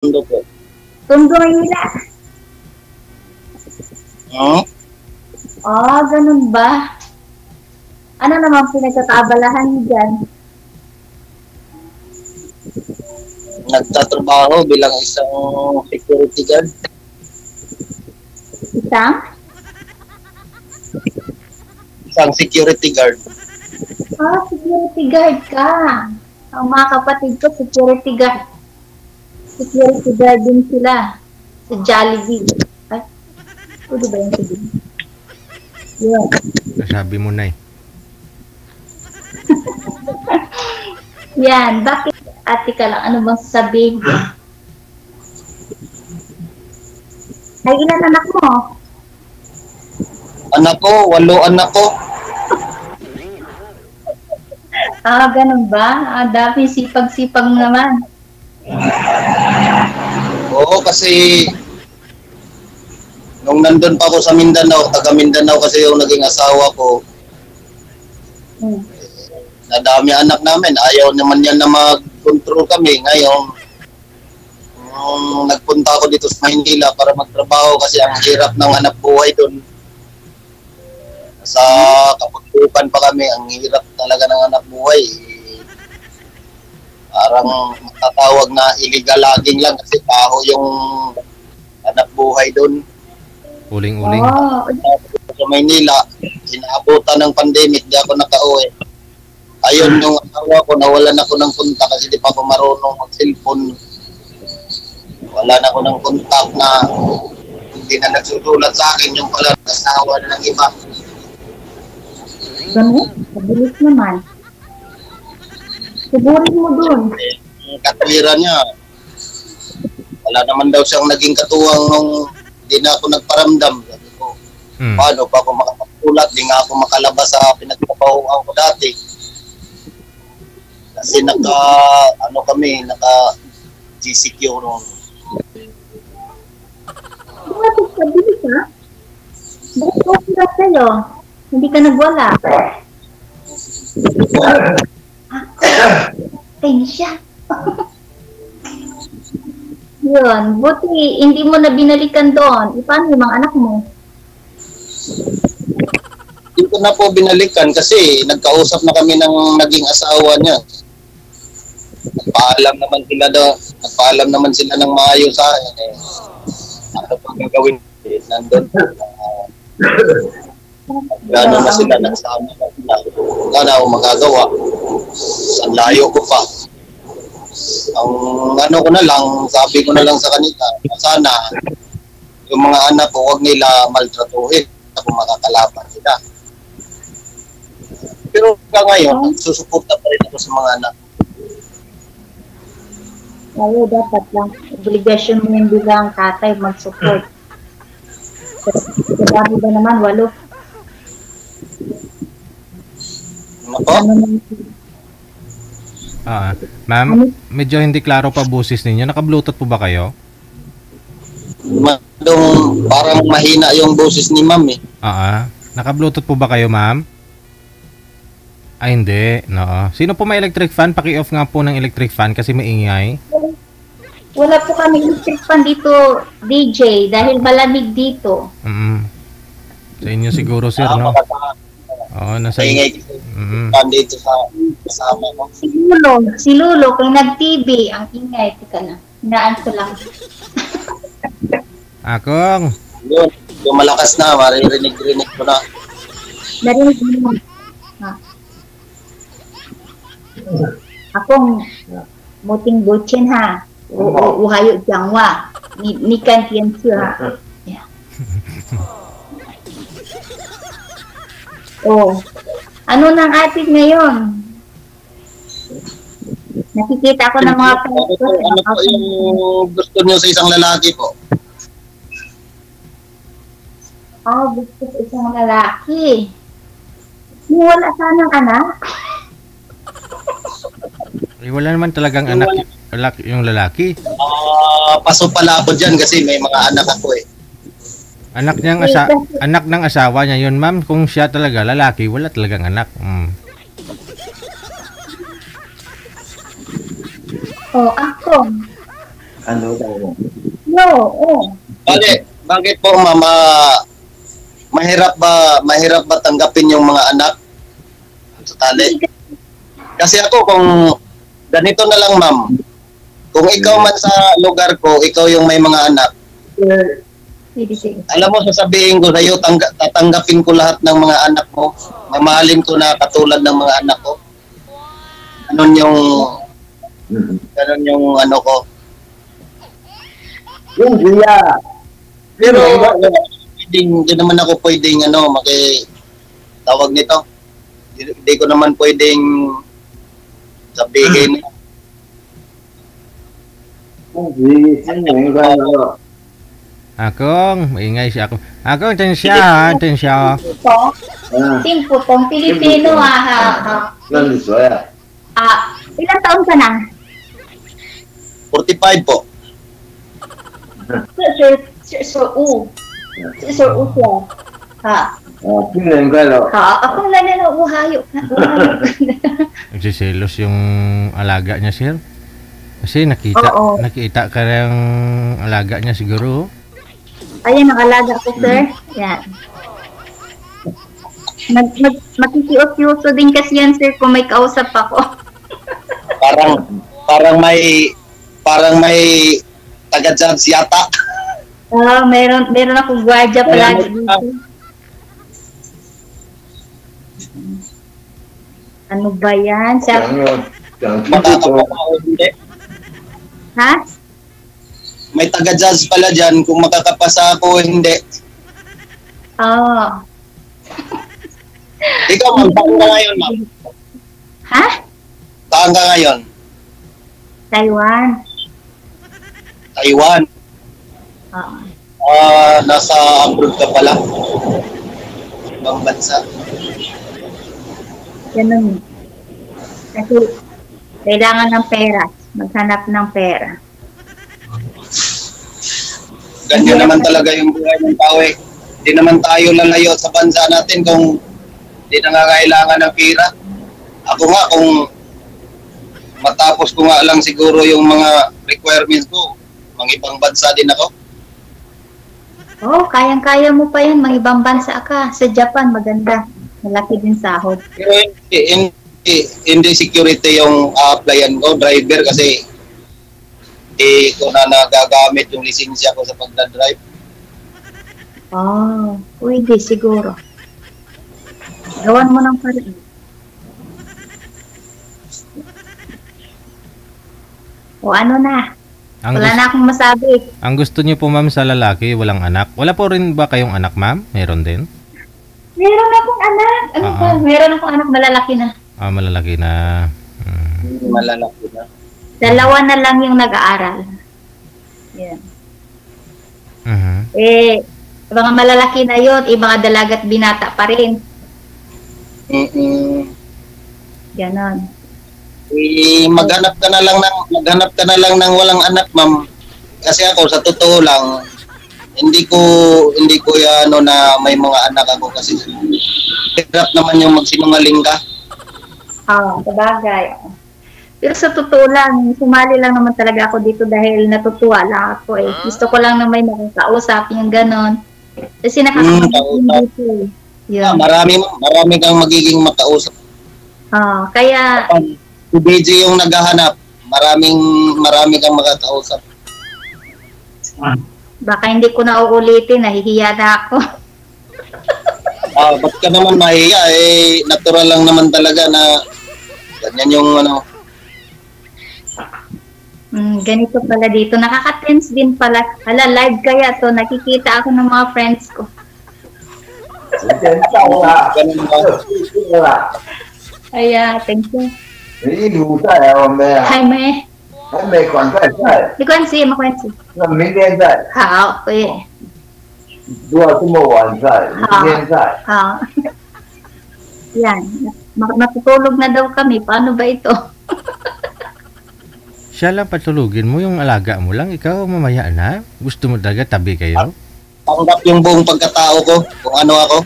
Tondo po. Tondo, Maynila. Ganun ba? Ano naman pinagkakaabalahan niyo dyan? Nagtatrabaho bilang isang security guard. Isang security guard. Security guard ka. Ang mga kapatid ko, security guard. Security guard din sila. Sa Jollibee. Ay, pwede ba yung sabihin? Yun. Sabi mo na eh. Yan. Bakit, ate ka lang, ano bang sabihin ko? Ay, ilan anak mo? Anak ko, 8 anak ko. Ganun ba? Dami sipag-sipag naman. Oo, kasi nung nandun pa ako sa Mindanao, taga Mindanao kasi yung naging asawa ko. Nadami anak namin. Ayaw naman yan na mag-control kami. Ngayon, nagpunta ako dito sa Maynila para magtrabaho kasi ang hirap ng hanap buhay doon. Sa Kapagbukan pa kami, ang hirap talaga ng hanap buhay. Parang matatawag na illegal logging lang kasi paho yung hanap buhay doon. Uling-uling. Sa Maynila, inaabutan ng pandemic, di ako nakauwi. Ayun, yung asawa ko, nawalan ako ng kontak kasi di pa ako marunong mag-cellphone. Wala na ako ng kontak na hindi na nagsusulat sa akin yung pala asawa na ng iba. Ganun? Mabilis naman. Sigurin mo dun. Yung katwira niya, wala naman daw siyang naging katuwang nung hindi na ako nagparamdam. Sabi ko, paano pa ako makapagsulat? Di nga ako makalabas sa pinagpapahuan ko dati. Kasi naka-GCQ noon. Bakit mabilis ha? Bakit okay sa'yo? Hindi ka nagwala. Siya. Yun. Buti, hindi mo na binalikan doon. Paano yung mga anak mo? Hindi ko na po binalikan kasi nagkausap na kami ng naging asawa niya. Nagpaalam naman sila ng maayos sa akin. Ano pa gagawin? Nandun. Gano'n na sila nagsama na sila. Wala ako magagawa. Ang layo ko pa. Sabi ko na lang sa kanila, sana yung mga anak ko, huwag nila maltratuhin kung makakalaban sila. Pero hanggang ngayon, susuporta pa rin ako sa mga anak. Kaya dapat lang, obligasyon mo yung bilang tatay mag-support. Sabi ba naman, 8? Ma'am, medyo hindi klaro pa boses ninyo. Naka-Bluetooth po ba kayo? Parang mahina yung boses ni ma'am eh. Naka-Bluetooth po ba kayo, ma'am? Ay, hindi. No. Sino po may electric fan? Paki-off nga po ng electric fan kasi maingay. Wala po kami electric fan dito, DJ, dahil malamig dito. Sa inyo siguro, sir, no? Nasa ingay dito sa kasama ko. Si Lolo, kung nag-TV, ang ingay. Tika na. Hinaan ko lang. Akong. Yung malakas na, maririnig-rinig ko na. Narinig mo. Akong muting butsin ha. Uhayo jangwa. Ni kan tiyan siya. Yeah. Ano nang atin ngayon? Nakikita ko ng mga ano po yung gusto niyo sa isang lalaki po? Gusto sa isang lalaki. Wala sanang anak. Wala naman talagang anak yung lalaki. Paso pala ako dyan kasi may mga anak ako eh. Anak ng asawa niya yun, ma'am. Kung siya talaga lalaki, wala talagang anak. Ako. Ano tayo? No, oh. Bakit po mama mahirap ba tanggapin yung mga anak sa tali? Kasi ako kung ganito na lang ma'am, kung ikaw man sa lugar ko, ikaw yung may mga anak, Sige. alam mo sasabihin ko sa'yo, tatanggapin ko lahat ng mga anak mo, mamahalin ko na katulad ng mga anak ko. Ganun yung ano ko. Yung siya. Pero hindi naman ako pwedeng tawag nito. Hindi ko naman pwedeng sabihin. Akong, maingay siya ako. Akong, tensya. Timpo tong Pilipino ha. Ilang taon ka na? 45 po. Sir siya. Ha. Akong nananauhayo. Nagsiselos yung alaga niya, sir. Kasi Oo. nakita ka ng alaga niya siguro. Ayan, ang alaga ko, sir. Yan. Makikiyos-yuso din kasi yan, sir, kung may kausap ako. Parang may taga-judge yata. Meron ako gwardiya palagi dito. Ano ba yan? Ha? May taga-judge pala dyan kung makakapasa ako o hindi. Oo. Ikaw, ma'am, saan ka ngayon, ma'am? Ha? Saan ka ngayon? Taiwan. Taiwan. Oo. Nasa abroad ka pala. Ibang bansa. Ganun. Kasi kailangan ng pera. Maghanap ng pera. Ganyan naman talaga yung buhay ng tao eh. Hindi naman tayo lalayo sa bansa natin kung hindi nangangailangan ng pera. Ako nga, kung matapos ko nga lang siguro yung mga requirements ko, mga ibang bansa din ako. Oh, kayang-kaya mo pa yan. Mga ibang bansa ka. Sa Japan, maganda. Malaki din sahod. Pero hindi security yung applyan ko, driver, kasi hindi ko na nagagamit yung lisensya ko sa pagdadrive. Oh, pwede siguro. Gawan mo ng paraan. O ano na? Wala na akong masabi. Ang gusto niyo po, ma'am, sa lalaki, walang anak. Wala po rin ba kayong anak, ma'am? Meron din? Meron akong anak. Ano ba? Meron akong anak, malalaki na. Malalaki na. Malalaki na. Dalawa na lang yung nag-aaral. Yan. Mga malalaki na yun, mga dalagat binata pa rin. Ganon. Maghanap ka na lang ng walang anak, ma'am. Kasi ako, sa totoo lang, hindi ko na may mga anak ako kasi hirap naman yung magsinungaling ka. Sabagay. Pero sa totoo lang, sumali lang naman talaga ako dito dahil natutuwa lang ako eh. Gusto ko lang na may nakakausap, yung ganon. Kasi nakakausap dito eh. Yeah. Marami kang magiging makausap. Kaya Si BJ yung naghahanap, marami kang makakausap. Baka hindi ko na uulitin, nahihiya na ako. Ba't ka naman mahiya? Natural lang naman talaga na ganyan yung ganito pala dito. Nakaka-tense din pala. Live kaya to. Nakikita ako ng mga friends ko. ganun ba? Thank you. 你录在啊，我们啊，还没还没关在在，没关系，没关系。那明天在，好，可以。如果这么晚在，明天在。好。Yan. Matutulog na daw kami. Paano ba ito? Siya lang patulugin mo, yung alaga mo lang. Ikaw mamaya na. Gusto mo talaga tabi kayo? Tanggap yung buong pagkatao ko, kung ano ako.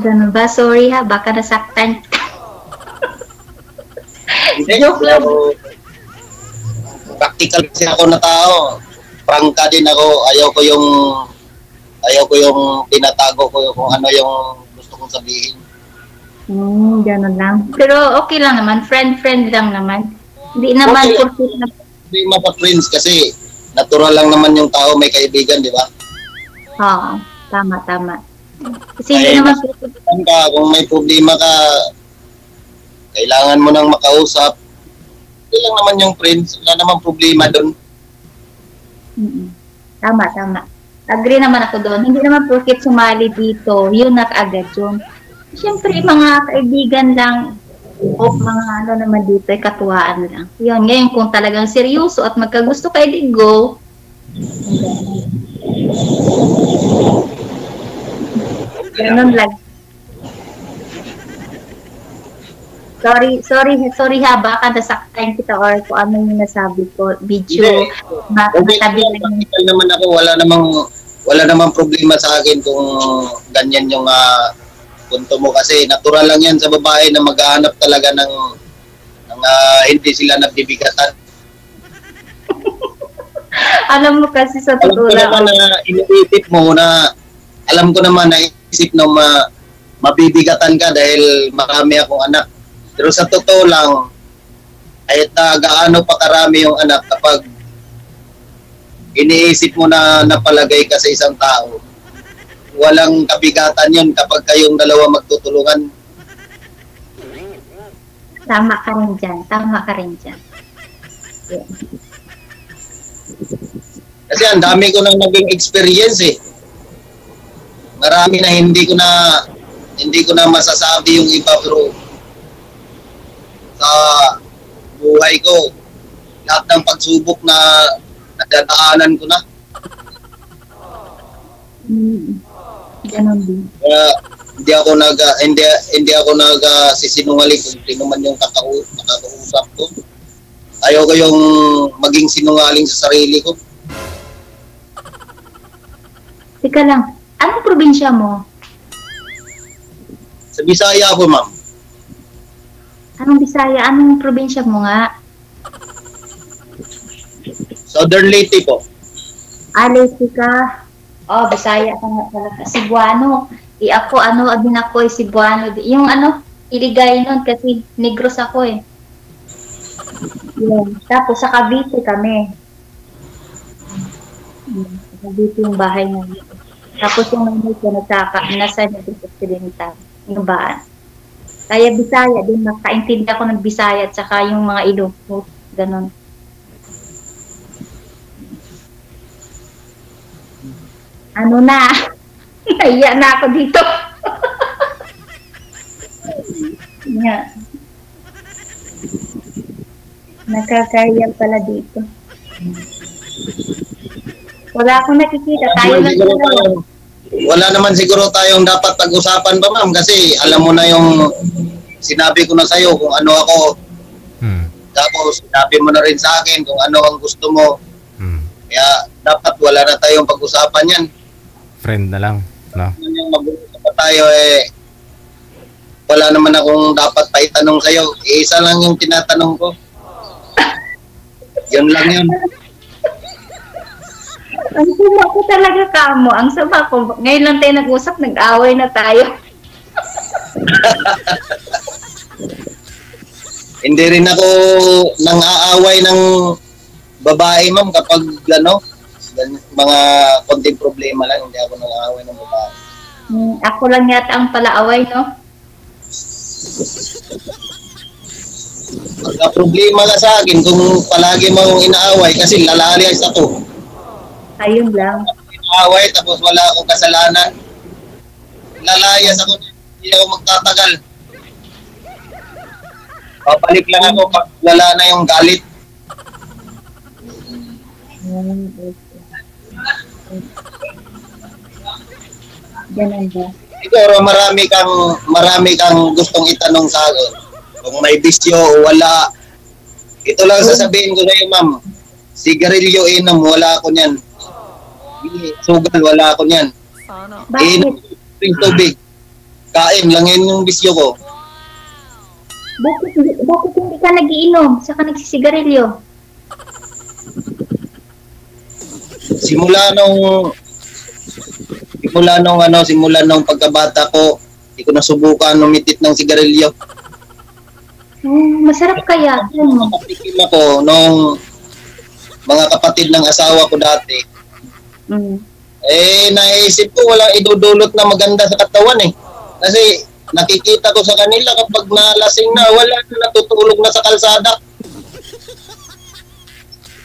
Ganun ba? Sorry ha, baka nasaktan. Joke lang. practical kasi ako na tao. Prangka din ako. Ayaw ko yung tinatago ko kung ano yung gusto kong sabihin. Ganun lang. Pero okay lang naman. Friend lang naman. Hindi naman Okay. Hindi mapa-friends kasi natural lang naman yung tao may kaibigan, di ba? Oo. Tama. Kasi hindi Ay, naman Kung may problema ka, kailangan mo nang makausap. Hindi lang naman yung friends. Wala namang problema doon. Tama. Agree naman ako doon. Hindi naman porket sumali dito, yun na agad yun. Siyempre, mga kaibigan lang, o mga ano naman dito, katuwaan lang. Yun, ngayon kung talagang seryoso at magkagusto kayo, di go. Ganun lang. Sorry ha, baka nasaktan kita or kung ano yung nasabi ko. Video, matabi lang yung... Practical naman ako. Wala namang problema sa akin kung ganyan yung punto mo. Kasi natural lang yan sa babae na maghahanap talaga ng hindi sila nagbibigatan. Alam mo kasi sa Alam ko totoo naman na iniisip mo na alam ko naman na isip na mabibigatan ka dahil marami akong anak. Pero sa totoo lang, kahit gaano pa karami yung anak kapag iniisip mo na napalagay ka sa isang tao, walang kabigatan yun kapag kayong dalawa magtutulungan. Tama ka rin dyan. Yeah. Kasi ang dami ko nang naging experience eh. Marami na hindi ko na masasabi yung iba, pero sa buhay ko, lahat ng pagsubok na nadadaanan ko na. Ganon din. Kaya hindi ako sisinungaling kung sino man yung nakakausap ko. Ayaw ko yung maging sinungaling sa sarili ko. Teka lang, anong probinsya mo? Sa Bisaya ako, ma'am. Anong Bisaya? Anong probinsya mo nga? Southern Leyte po. Leyte ka. Oh, Bisaya ka nga talaga. Cebuano. Ako, din ako Cebuano. Yung Iligay nun kasi Negros ako eh. Yun. Tapos sa Cavite kami. Sa Cavite yung bahay namin. Tapos yung nanay ko nasa Negros Occidental. Yung baan. Kaya Bisaya din, nakaintindi ako ng Bisaya at saka yung mga Ilocos. Ganon. Naiya na ako dito. Yeah. Nakakaya pala dito. Wala akong nakikita. Wala naman siguro tayong dapat pag-usapan pa, ma'am, kasi alam mo na yung sinabi ko na sa'yo kung ano ako. Tapos sinabi mo na rin sa akin kung ano ang gusto mo. Kaya dapat wala na tayong pag-usapan yan. Friend na lang, no? Yung mag-uusap pa tayo wala naman akong dapat pa itanong sa'yo. Isa lang yung tinatanong ko. Yun lang yun. Ang sama ko talaga kamo. Ang sama ko. Ngayon lang tayo nag-usap, nag-away na tayo. Hindi rin ako nang aaway ng babae, ma'am, kapag mga konting problema lang, hindi ako nang aaway ng babae. Ako lang yata ang palaaway, no? Pagka problema lang sa akin kung palagi mo akong inaaway kasi lalalayas ako. Ayun lang. Inaaway tapos wala akong kasalanan. Lalayas ako, hindi ako magtatagal. Papalik lang ako pag wala na yung galit. Ganun ba? Siguro marami kang gustong itanong sa akin. Kung may bisyo o wala. Ito lang sasabihin ko sa iyo, ma'am. Sigarilyo inom, wala ako niyan. Sugal, wala ako niyan. Inom ng tubig. Kain lang yun yung bisyo ko. Bakit hindi ka nagiinom? Saka nagsisigarilyo? Simula nung pagkabata ko, hindi ko nasubukan umitit ng sigarilyo. Masarap kaya. Nakatikim ako nung mga kapatid ng asawa ko dati. Naisip ko walang idudulot na maganda sa katawan eh. Kasi nakikita ko sa kanila kapag nalasing na, wala na, natutulog na sa kalsada.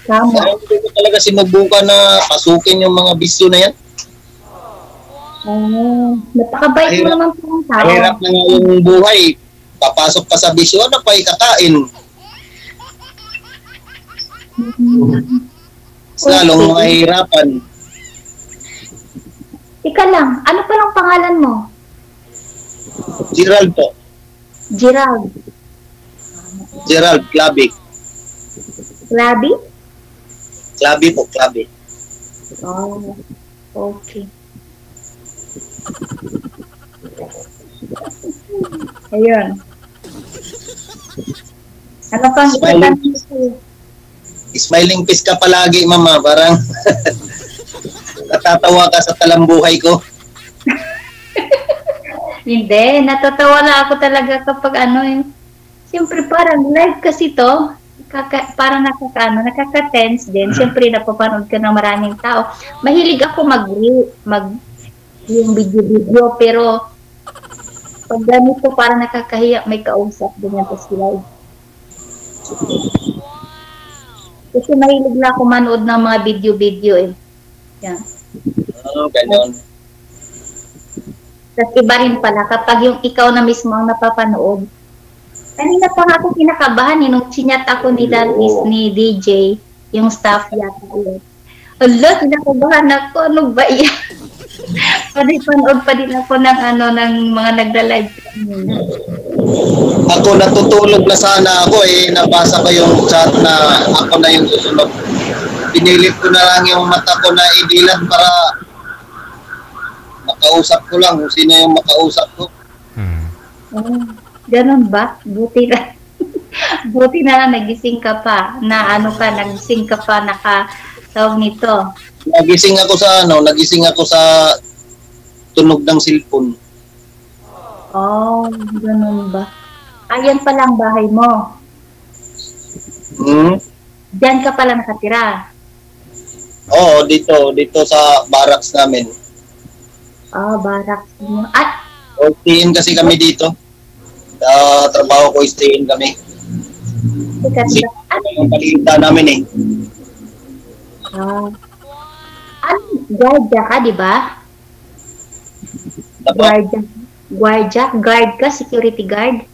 Tama. Kaya hindi ko talaga sinubukan na pasukin yung mga bisyo na yan. Napakabait mo naman po ang tao. Mahirap na nga yung buhay. Papasok ka sa bisyo, ano pa ikakain? Lalong mahirapan. Ika lang, ano pa lang pangalan mo? Gerald po. Gerald. Gerald, Klabi. Labi? Klabi po, Klabi. Oh, okay. Ayun. Ano pang Smiling. itatanong sa'yo? Smiling face ka palagi, mama. Parang natatawa ka sa talambuhay ko. Hindi, natatawa na ako talaga kapag siyempre parang live kasi to, parang nakaka-tense din. Siyempre napapanood ka ng maraming tao. Mahilig ako yung video-video, pero pag ganito parang nakakahiya, may kausap din yan sa live. Kasi mahilig na ako manood ng mga video-video eh. Yan. Ganon. Tapos iba rin pala kapag yung ikaw na mismo ang napapanood. Kanina pa nga ako kinakabahan nung chinat ako ni DJ, yung staff yata ulit. Hala, kinakabahan ako. Ano ba yan? Panood pa din ako ng mga nagda-live. Ako natutulog na sana ako eh. Nabasa ko yung chat na ako na yung susunod. Pinilit ko na lang yung mata ko na idilat para makausap ko lang kung sino yung makausap ko. Ganun ba? Buti na. Buti na lang nagising ka pa. Nagising ka pa nakatawag nito. Nagising ako sa tunog ng cellphone. Oh, ganun ba? Ayan pala ang bahay mo. Diyan ka pala nakatira. Oo, dito sa barracks namin. Barracks mo. Stay-in kasi kami dito. Trabaho ko, stay-in kami. Yung palita namin eh. Guardia ka, di ba? Guard ka, security guard?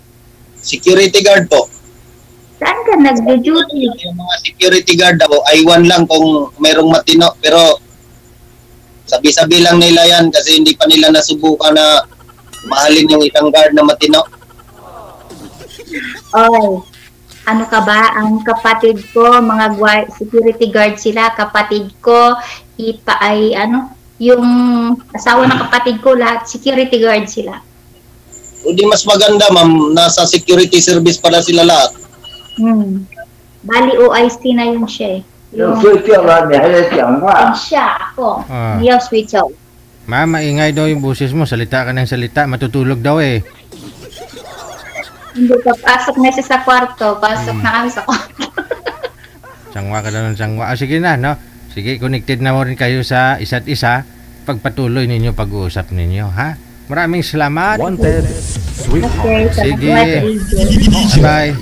Security guard po. Saan ka nag-duty? Yung mga security guard ako, aywan lang kung mayroong matino. Pero sabi-sabi lang nila yan kasi hindi pa nila nasubukan na mahalin yung isang guard na matino. Ano ka ba? Ang kapatid ko, mga security guard sila, kapatid ko, yung asawa ng kapatid ko, lahat security guard sila. O di mas maganda, ma'am, nasa security service pala sila lahat. Bali, OIC na yung siya eh. Yung siya, ako. Yung switch out. Ma'am, maingay daw yung boses mo. Salita ka ng salita. Matutulog daw eh. Hindi ka, pasok na siya sa kwarto. Pasok na kami sa kwarto. Sangwa ka daw ng sangwa. Sige na, no? Sige, connected na mo rin kayo sa isa't isa. Pagpatuloy ninyo pag-uusap ninyo, ha? Maraming salamat. Wanted. Sweet. Okay, Sige. salamat, AJ. Bye.